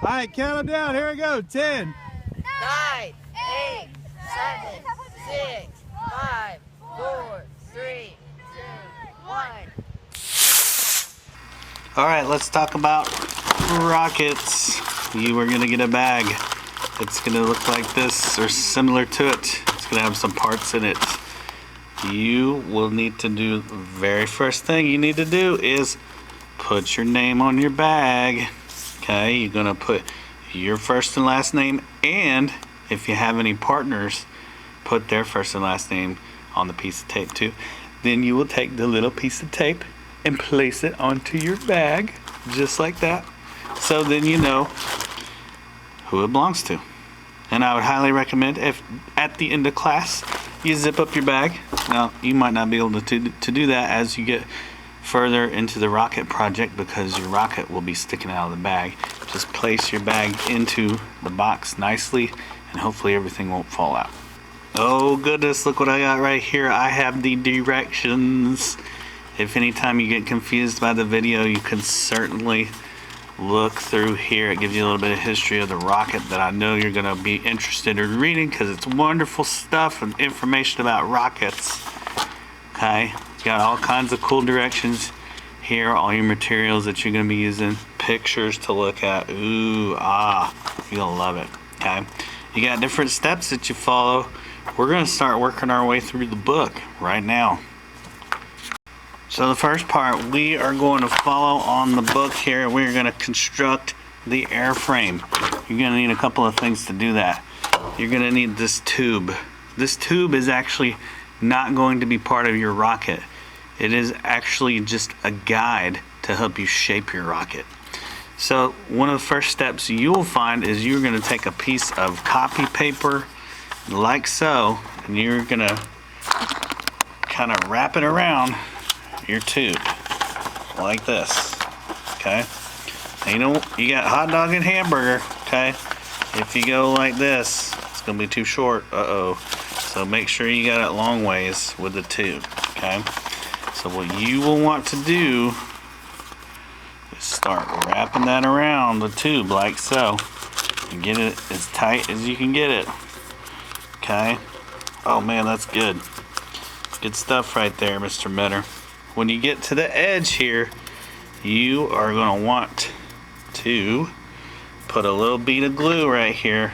All right, count them down. Here we go. 10, 9, 8, 7, 6, 5, 4, 3, 2, 1. All right, let's talk about rockets. You are gonna get a bag. It's gonna look like this or similar to it. It's gonna have some parts in it. You will need to do, the very first thing you need to do is put your name on your bag. Okay, you're gonna put your first and last name, and if you have any partners, put their first and last name on the piece of tape too. Then you will take the little piece of tape and place it onto your bag, just like that. So then you know who it belongs to. And I would highly recommend, if at the end of class you zip up your bag. Now you might not be able to do that as you get further into the rocket project, because your rocket will be sticking out of the bag. Just place your bag into the box nicely, and hopefully everything won't fall out. Oh goodness, look what I got right here. I have the directions. If anytime you get confused by the video, you can certainly look through here. It gives you a little bit of history of the rocket that I know you're going to be interested in reading, because it's wonderful stuff and information about rockets. Okay, you got all kinds of cool directions here, all your materials that you're going to be using, pictures to look at. Ooh, ah, you're going to love it. Okay, you got different steps that you follow. We're going to start working our way through the book right now. So the first part, we are going to follow on the book here. We're going to construct the airframe. You're going to need a couple of things to do that. You're going to need this tube. This tube is actually not going to be part of your rocket. It is actually just a guide to help you shape your rocket. So one of the first steps you will find is you're going to take a piece of copy paper like so, and you're going to kind of wrap it around your tube like this. Okay, now, you know, you got hot dog and hamburger. Okay, if you go like this, it's gonna be too short. So make sure you got it long ways with the tube. Okay, so what you will want to do is start wrapping that around the tube like so, and get it as tight as you can get it. Okay, oh man, that's good stuff right there, Mr. Mentor. When you get to the edge here, you are going to want to put a little bead of glue right here.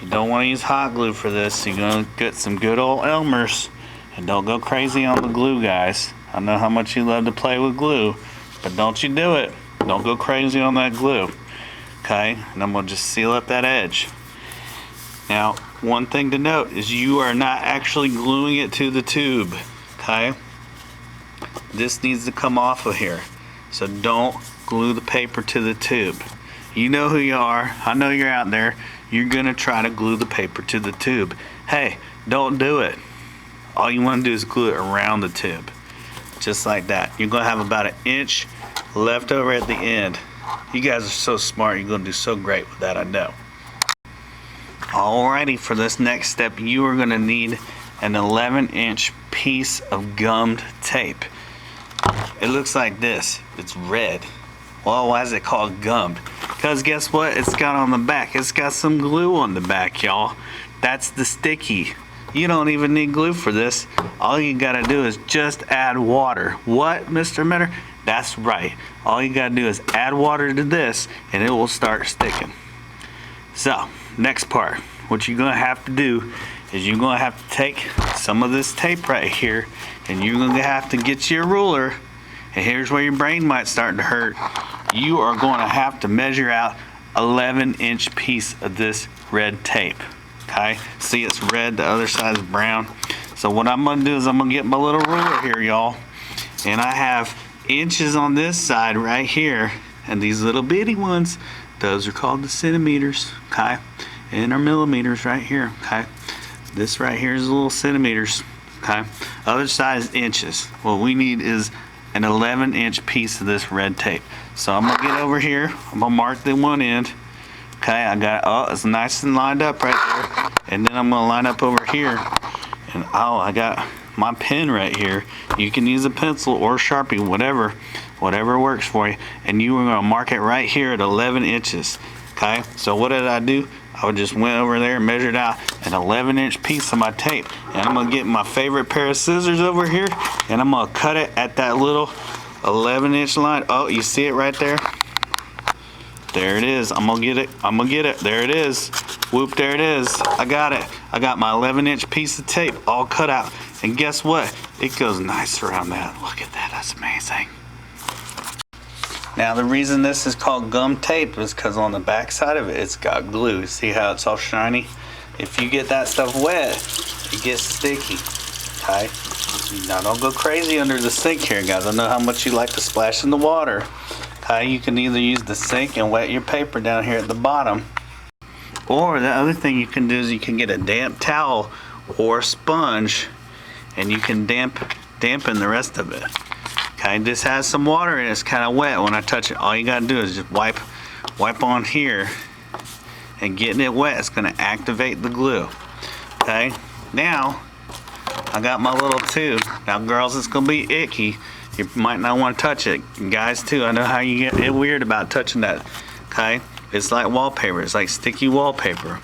You don't want to use hot glue for this. You're going to get some good old Elmer's, and don't go crazy on the glue, guys. I know how much you love to play with glue, but don't you do it. Don't go crazy on that glue. Okay, and I'm going to just seal up that edge. Now, one thing to note is you are not actually gluing it to the tube. Okay, this needs to come off of here, so don't glue the paper to the tube. You know who you are. I know you're out there. You're gonna try to glue the paper to the tube. Hey, don't do it. All you want to do is glue it around the tube, just like that. You're gonna have about 1 inch left over at the end. You guys are so smart. You're gonna do so great with that, I know. Alrighty, for this next step, you are gonna need an 11-inch piece of gummed tape. It looks like this. It's red. Well, why is it called gummed? Because guess what? It's got on the back. It's got some glue on the back, y'all. That's the sticky. You don't even need glue for this. All you gotta do is just add water. What, Mr. Mentor? That's right. All you gotta do is add water to this, and it will start sticking. So, next part. What you're gonna have to do is you're gonna have to take some of this tape right here, and you're gonna have to get your ruler, and here's where your brain might start to hurt. You are going to have to measure out 11-inch piece of this red tape. Okay, see, it's red, the other side is brown. So what I'm gonna do is I'm gonna get my little ruler here, y'all, and I have inches on this side right here, and these little bitty ones, those are called the centimeters. Okay, and our millimeters right here. Okay, this right here is little centimeters. Okay, other side is inches. What we need is an 11-inch piece of this red tape. So I'm gonna get over here. I'm gonna mark the one end. Okay, I got, oh, it's nice and lined up right there. And then I'm gonna line up over here. And oh, I got my pen right here. You can use a pencil or a Sharpie, whatever. whatever works for you. And you are gonna mark it right here at 11 inches. Okay, so what did I do? I just went over there and measured out an 11-inch piece of my tape. And I'm gonna get my favorite pair of scissors over here, and I'm gonna cut it at that little 11-inch line. Oh, you see it right there? There it is. I'm gonna get it. I'm gonna get it. There it is. Whoop, there it is. I got it. I got my 11-inch piece of tape all cut out. And guess what? It goes nice around that. Look at that. That's amazing. Now the reason this is called gum tape is because on the back side of it, it's got glue. See how it's all shiny? If you get that stuff wet, it gets sticky. Okay? Now don't go crazy under the sink here, guys. I know how much you like to splash in the water. Okay? You can either use the sink and wet your paper down here at the bottom. Or the other thing you can do is you can get a damp towel or sponge, and you can dampen the rest of it. Okay, this has some water in it. It's kind of wet when I touch it. All you gotta do is just wipe on here, and getting it wet is gonna activate the glue. Okay, now I got my little tube. Now girls, it's gonna be icky. You might not want to touch it. Guys too, I know how you get weird about touching that. Okay, it's like wallpaper. It's like sticky wallpaper.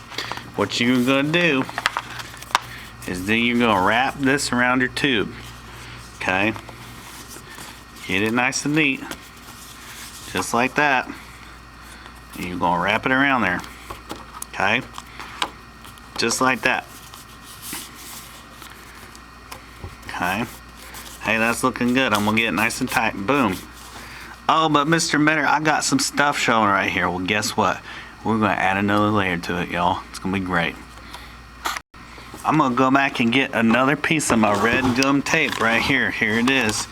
What you're gonna do is then you're gonna wrap this around your tube. Okay. Get it nice and neat, just like that. And you're gonna wrap it around there, okay? Just like that. Okay. Hey, that's looking good. I'm gonna get it nice and tight. Boom. Oh, but Mr. Metter, I got some stuff showing right here. Well, guess what? We're gonna add another layer to it, y'all. It's gonna be great. I'm gonna go back and get another piece of my red gum tape right here. Here it is.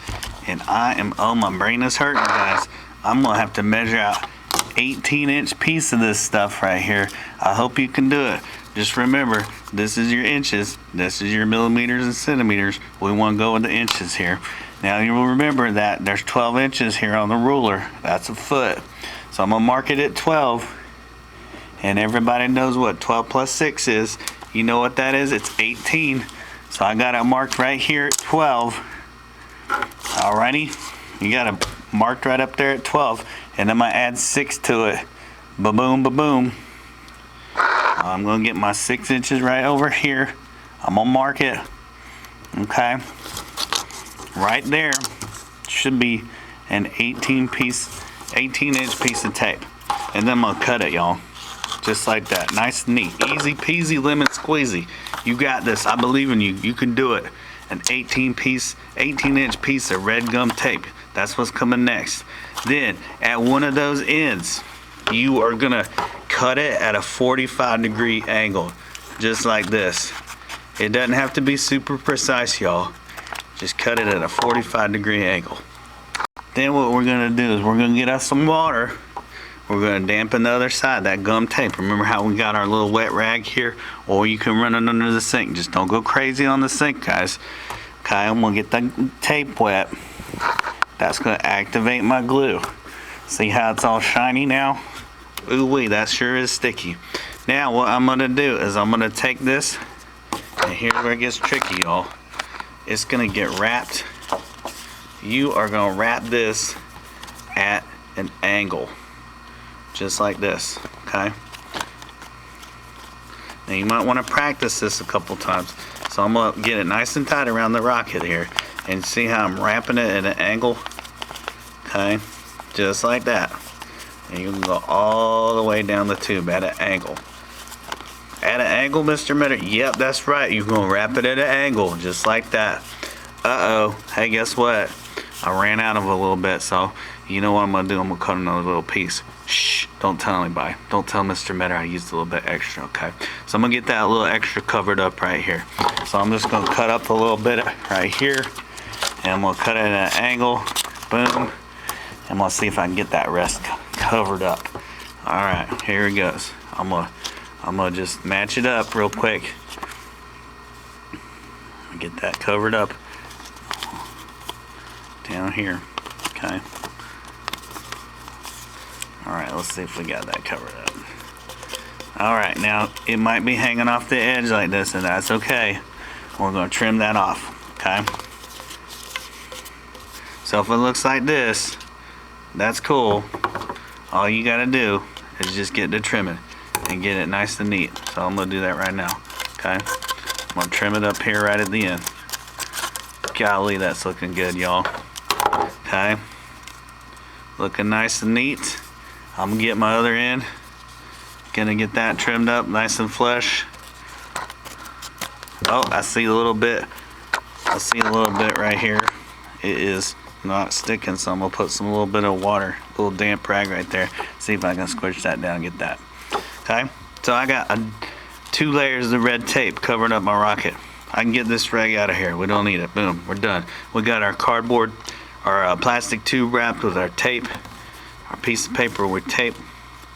And oh, my brain is hurting, guys. I'm gonna have to measure out 18-inch piece of this stuff right here. I hope you can do it. Just remember, this is your inches, this is your millimeters and centimeters. We want to go with the inches here. Now you will remember that there's 12 inches here on the ruler. That's a foot. So I'm gonna mark it at 12. And everybody knows what 12 plus 6 is. You know what that is? It's 18. So I got it marked right here at 12. Alrighty, you got it marked right up there at 12, and I'm gonna add 6 to it. Ba-boom, ba-boom. I'm gonna get my 6 inches right over here. I'm gonna mark it. Okay, right there should be an 18-inch piece of tape, and then I'm gonna cut it, y'all, just like that. Nice and neat, easy peasy, lemon squeezy. You got this. I believe in you. You can do it. An 18-inch piece of red gum tape. That's what's coming next. Then at one of those ends, you are gonna cut it at a 45-degree angle, just like this. It doesn't have to be super precise, y'all. Just cut it at a 45-degree angle. Then what we're gonna do is we're gonna get us some water. We're gonna dampen the other side, that gum tape. Remember how we got our little wet rag here? Or you can run it under the sink. Just don't go crazy on the sink, guys. Okay, I'm gonna get the tape wet. That's gonna activate my glue. See how it's all shiny now? Ooh wee, that sure is sticky. Now what I'm gonna do is I'm gonna take this, and here's where it gets tricky, y'all. It's gonna get wrapped. You are gonna wrap this at an angle. Just like this, okay? Now you might want to practice this a couple times. So I'm gonna get it nice and tight around the rocket here, and see how I'm wrapping it at an angle, okay? Just like that. And you can go all the way down the tube at an angle. At an angle, Mr. Metter? Yep, that's right. You're gonna wrap it at an angle, just like that. Uh-oh, hey, guess what? I ran out of a little bit, so you know what I'm gonna do? I'm gonna cut another little piece. Shh, don't tell anybody. Don't tell Mr. Metter I used a little bit extra, okay? So I'm gonna get that little extra covered up right here. So I'm just gonna cut up a little bit right here, and I'm gonna cut it at an angle, boom. I'm gonna see if I can get that rest covered up. All right, here it goes. I'm gonna just match it up real quick. Get that covered up down here, okay? All right, let's see if we got that covered up. All right, now it might be hanging off the edge like this, and that's okay. We're gonna trim that off, okay? So if it looks like this, that's cool. All you gotta do is just get to trimming and get it nice and neat. So I'm gonna do that right now, okay? I'm gonna trim it up here right at the end. Golly, that's looking good, y'all. Okay, looking nice and neat. I'm gonna get my other end. Gonna get that trimmed up nice and flush. Oh, I see a little bit. I see a little bit right here. It is not sticking, so I'm gonna put some little bit of water, a little damp rag right there. See if I can squish that down and get that. Okay, so I got 2 layers of red tape covering up my rocket. I can get this rag out of here. We don't need it. Boom, we're done. We got our cardboard, our plastic tube wrapped with our tape, our piece of paper with tape.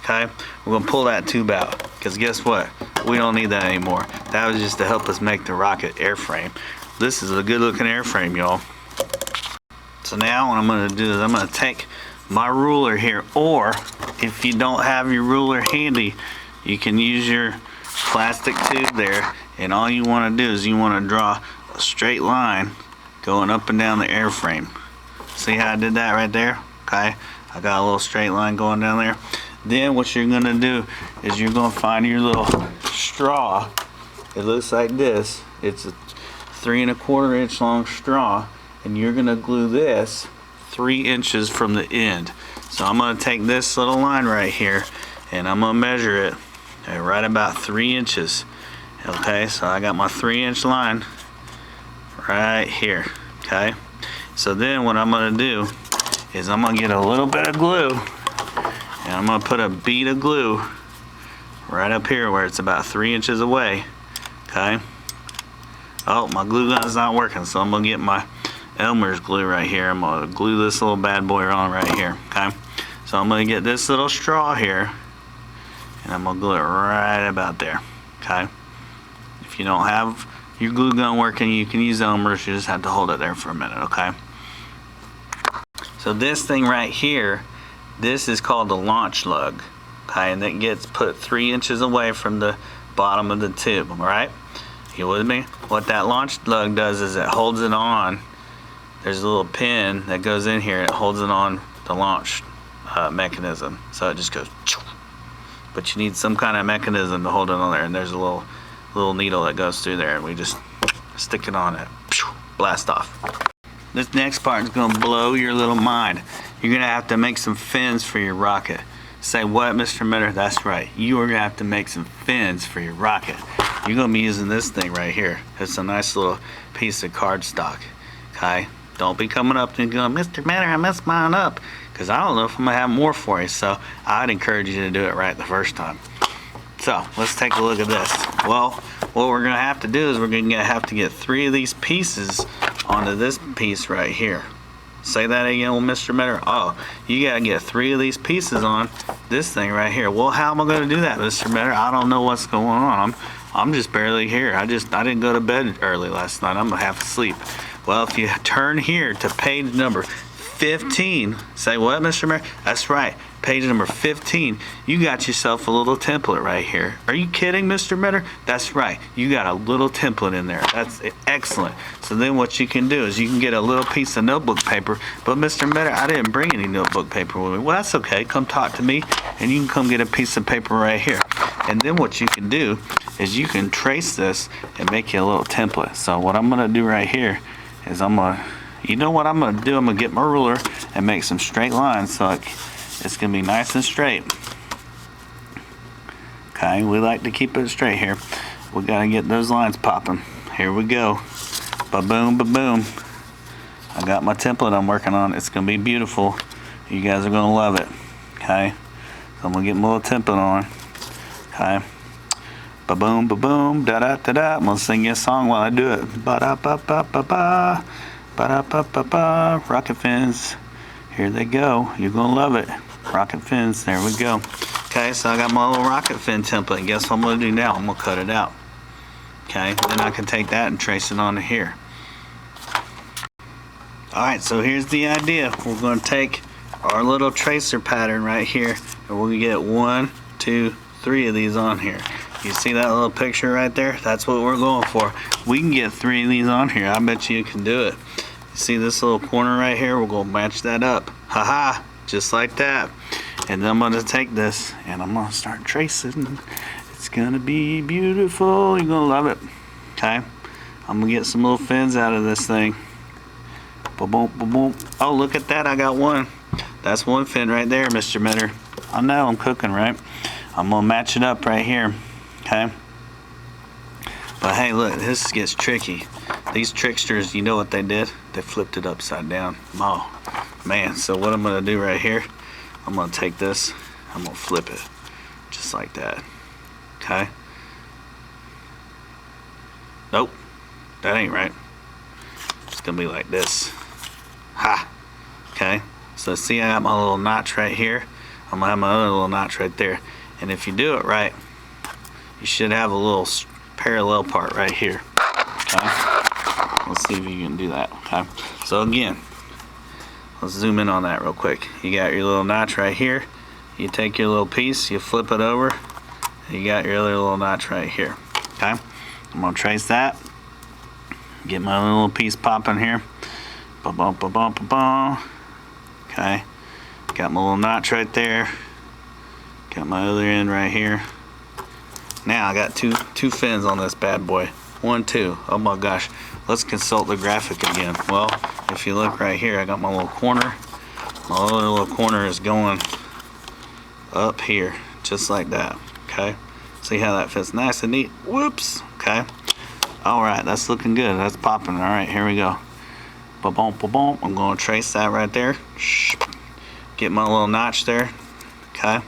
Okay, we're gonna pull that tube out because guess what? We don't need that anymore. That was just to help us make the rocket airframe. This is a good looking airframe, y'all. So now what I'm gonna do is I'm gonna take my ruler here, or if you don't have your ruler handy, you can use your plastic tube there, and all you want to do is you want to draw a straight line going up and down the airframe. See how I did that right there? Okay, I got a little straight line going down there. Then what you're gonna do is you're gonna find your little straw. It looks like this. It's a 3 1/4 inch long straw, and you're gonna glue this 3 inches from the end. So I'm gonna take this little line right here and I'm gonna measure it at right about 3 inches. Okay, so I got my 3 inch line right here. Okay, so then what I'm gonna do is I'm gonna get a little bit of glue and I'm gonna put a bead of glue right up here where it's about 3 inches away. Okay, oh, my glue gun's not working, so I'm gonna get my Elmer's glue right here. I'm gonna glue this little bad boy on right here. Okay, so I'm gonna get this little straw here and I'm gonna glue it right about there. Okay, if you don't have your glue gun working, you can use Elmer's. You just have to hold it there for a minute. Okay, so this thing right here, this is called the launch lug. Okay, and it gets put 3 inches away from the bottom of the tube. All right, you with me? What that launch lug does is it holds it on. There's a little pin that goes in here. It holds it on the launch mechanism, so it just goes. But you need some kind of mechanism to hold it on there, and there's a little needle that goes through there, and we just stick it on it. Blast off. This next part is going to blow your little mind. You're going to have to make some fins for your rocket. Say what, Mr. Mitter? That's right. You are going to have to make some fins for your rocket. You're going to be using this thing right here. It's a nice little piece of cardstock. Okay? Don't be coming up and going, Mr. Mitter, I messed mine up. Because I don't know if I'm going to have more for you. So I'd encourage you to do it right the first time. So let's take a look at this. Well, what we're going to have to do is we're going to have to get 3 of these pieces onto this piece right here. Say that again, Mr. Mitter. Oh, you got to get 3 of these pieces on this thing right here. Well, how am I going to do that, Mr. Mitter? I don't know what's going on. I'm just barely here. I didn't go to bed early last night. I'm half asleep. Well, if you turn here to page number 15, say what, Mr. Mitter? That's right. Page number 15, you got yourself a little template right here. Are you kidding, Mr. Mitter? That's right. You got a little template in there. That's excellent. So then what you can do is you can get a little piece of notebook paper. But Mr. Mitter, I didn't bring any notebook paper with me. Well, that's okay. Come talk to me, and you can come get a piece of paper right here. And then what you can do is you can trace this and make you a little template. So what I'm going to do right here is you know what I'm going to do? I'm going to get my ruler and make some straight lines so it's going to be nice and straight. Okay, we like to keep it straight here. We got to get those lines popping. Here we go. Ba-boom, ba-boom. I got my template I'm working on. It's going to be beautiful. You guys are going to love it. Okay, so I'm going to get my little template on. Okay. Ba-boom, ba-boom, da-da-da-da. I'm going to sing you a song while I do it. Ba-da-ba-ba-ba-ba. Ba-da-ba-ba-ba. Rocket fins. Here they go. You're going to love it. Rocket fins. There we go. Okay, so I got my little rocket fin template. And guess what I'm going to do now? I'm going to cut it out. Okay, then I can take that and trace it onto here. Alright, so here's the idea. We're going to take our little tracer pattern right here, and we're going to get 1, 2, 3 of these on here. You see that little picture right there? That's what we're going for. We can get 3 of these on here. I bet you can do it. You see this little corner right here? We're going to match that up. Haha! just like that. And then I'm gonna take this and I'm gonna start tracing. It's gonna be beautiful. You're gonna love it. Okay, I'm gonna get some little fins out of this thing. Boom, boom, boom, boom. Oh, look at that, I got one. That's one fin right there, Mr. Mitter. I know I'm cooking, right? I'm gonna match it up right here. Okay, but hey, look, this gets tricky. These tricksters, you know what they did? They flipped it upside down. Oh man, so what I'm gonna do right here, I'm gonna take this, I'm gonna flip it just like that. Okay, nope, that ain't right. It's gonna be like this. Ha. Okay, so see, I got my little notch right here. I'm gonna have my other little notch right there, and if you do it right, you should have a little parallel part right here. Okay, let's see if you can do that. Okay, so again, let's zoom in on that real quick. You got your little notch right here. You take your little piece, you flip it over, and you got your other little notch right here. Okay, I'm gonna trace that. Get my little piece popping here. Ba bum ba bum ba bum. Okay, got my little notch right there. Got my other end right here. Now I got two fins on this bad boy. 1, 2. Oh my gosh. Let's consult the graphic again. Well, if you look right here, I got my little corner. My other little corner is going up here, just like that. Okay. See how that fits nice and neat. Whoops. Okay. All right, that's looking good. That's popping. All right, here we go. Ba-boom, ba-boom. I'm going to trace that right there. Get my little notch there. Okay.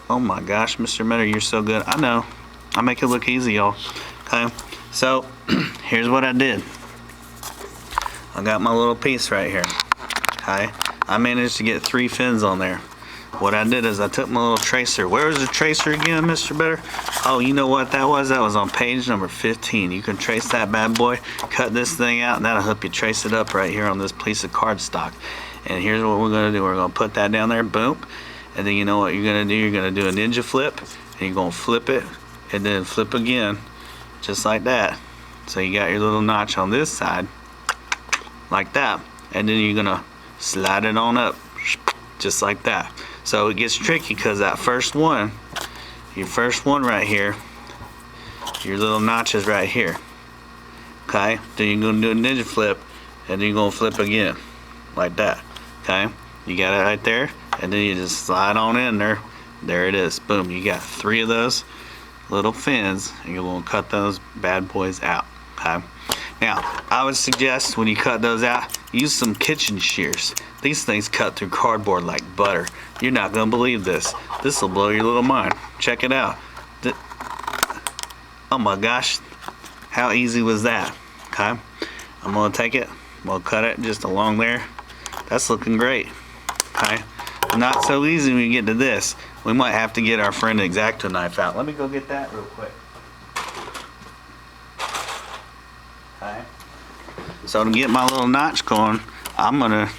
Oh my gosh, Mr. Mitter, you're so good. I know. I make it look easy, y'all. Okay. So here's what I did. I got my little piece right here. Okay. I managed to get 3 fins on there. What I did is I took my little tracer. Where was the tracer again, Mr. Mitter? Oh, you know what that was? That was on page number 15. You can trace that bad boy, cut this thing out, and that'll help you trace it up right here on this piece of cardstock. And here's what we're gonna do. We're gonna put that down there, boom. And then you know what you're gonna do? You're gonna do a ninja flip, and you're gonna flip it, and then flip again, just like that. So you got your little notch on this side, like that. And then you're gonna slide it on up, just like that. So it gets tricky because that first one, your first one right here, your little notch is right here. Okay? Then you're gonna do a ninja flip, and then you're gonna flip again, like that. Okay? You got it right there, and then you just slide on in there. There it is. Boom. You got 3 of those little fins, and you're gonna cut those bad boys out. Okay? Now, I would suggest when you cut those out, use some kitchen shears. These things cut through cardboard like butter. You're not gonna believe this. This will blow your little mind. Check it out. Oh my gosh, how easy was that? Okay, I'm gonna take it, I'm gonna cut it just along there. That's looking great. Okay, not so easy when you get to this. We might have to get our friend X-Acto knife out. Let me go get that real quick. Okay, so to get my little notch going, I'm gonna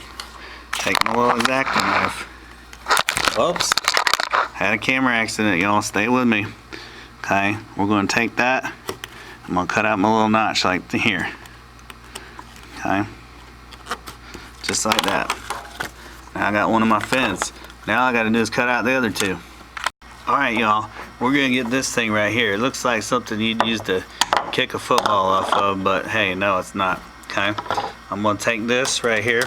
take my little X-Acto knife. Whoops, had a camera accident, y'all. Stay with me. Okay, we're gonna take that. I'm gonna cut out my little notch like here. Okay, just like that. Now I got one of my fins. Now all I gotta do is cut out the other 2. All right, y'all. We're gonna get this thing right here. It looks like something you'd use to kick a football off of, but hey, no, it's not. Okay, I'm gonna take this right here.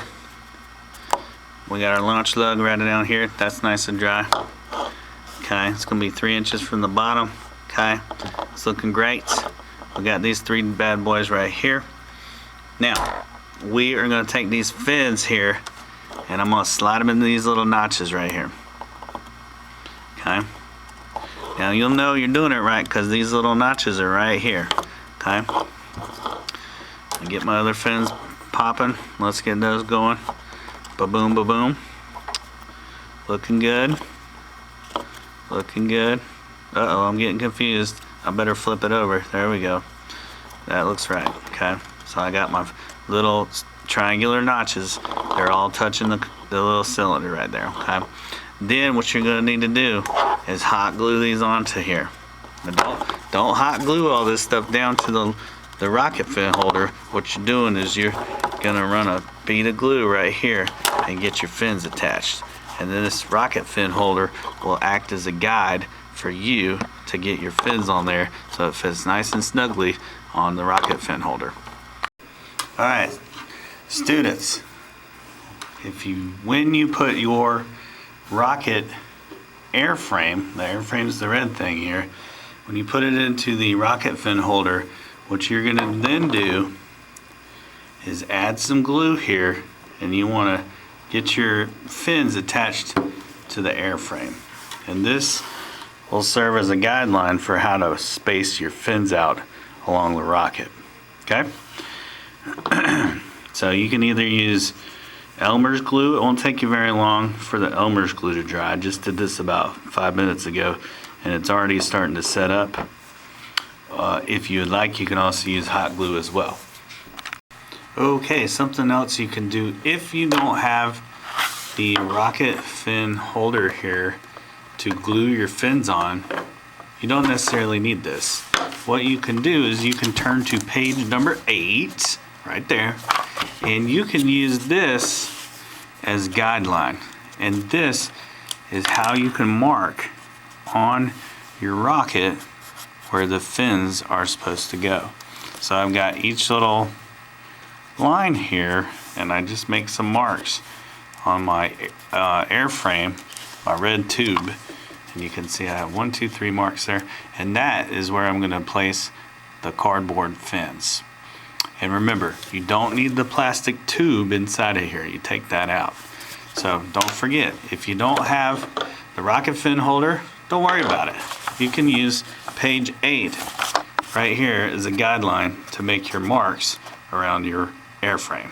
We got our launch lug right down here. That's nice and dry. Okay, it's gonna be 3 inches from the bottom. Okay, it's looking great. We got these 3 bad boys right here. Now, we are gonna take these fins here, and I'm gonna slide them into these little notches right here. Okay. Now you'll know you're doing it right because these little notches are right here. Okay. I get my other fins popping. Let's get those going. Ba-boom, ba-boom. Looking good. Looking good. Uh-oh, I'm getting confused. I better flip it over. There we go. That looks right. Okay. So I got my little triangular notches. They're all touching the little cylinder right there. Okay. Then what you're going to need to do is hot glue these onto here. But don't hot glue all this stuff down to the rocket fin holder. What you're doing is you're going to run a bead of glue right here and get your fins attached. And then this rocket fin holder will act as a guide for you to get your fins on there so it fits nice and snugly on the rocket fin holder. Alright, students, when you put your rocket airframe, the airframe is the red thing here, when you put it into the rocket fin holder, what you're going to then do is add some glue here, and you want to get your fins attached to the airframe. And this will serve as a guideline for how to space your fins out along the rocket. Okay? So you can either use Elmer's glue. It won't take you very long for the Elmer's glue to dry. I just did this about 5 minutes ago and it's already starting to set up. If you would like, you can also use hot glue as well. Okay, something else you can do if you don't have the rocket fin holder here to glue your fins on, you don't necessarily need this. What you can do is you can turn to page number 8 right there, and you can use this as guideline, and this is how you can mark on your rocket where the fins are supposed to go. So I've got each little line here, and I just make some marks on my airframe, my red tube, and you can see I have 1, 2, 3 marks there, and that is where I'm going to place the cardboard fins. And remember, you don't need the plastic tube inside of here. You take that out. So don't forget, if you don't have the rocket fin holder, don't worry about it. You can use page 8 right here as a guideline to make your marks around your airframe.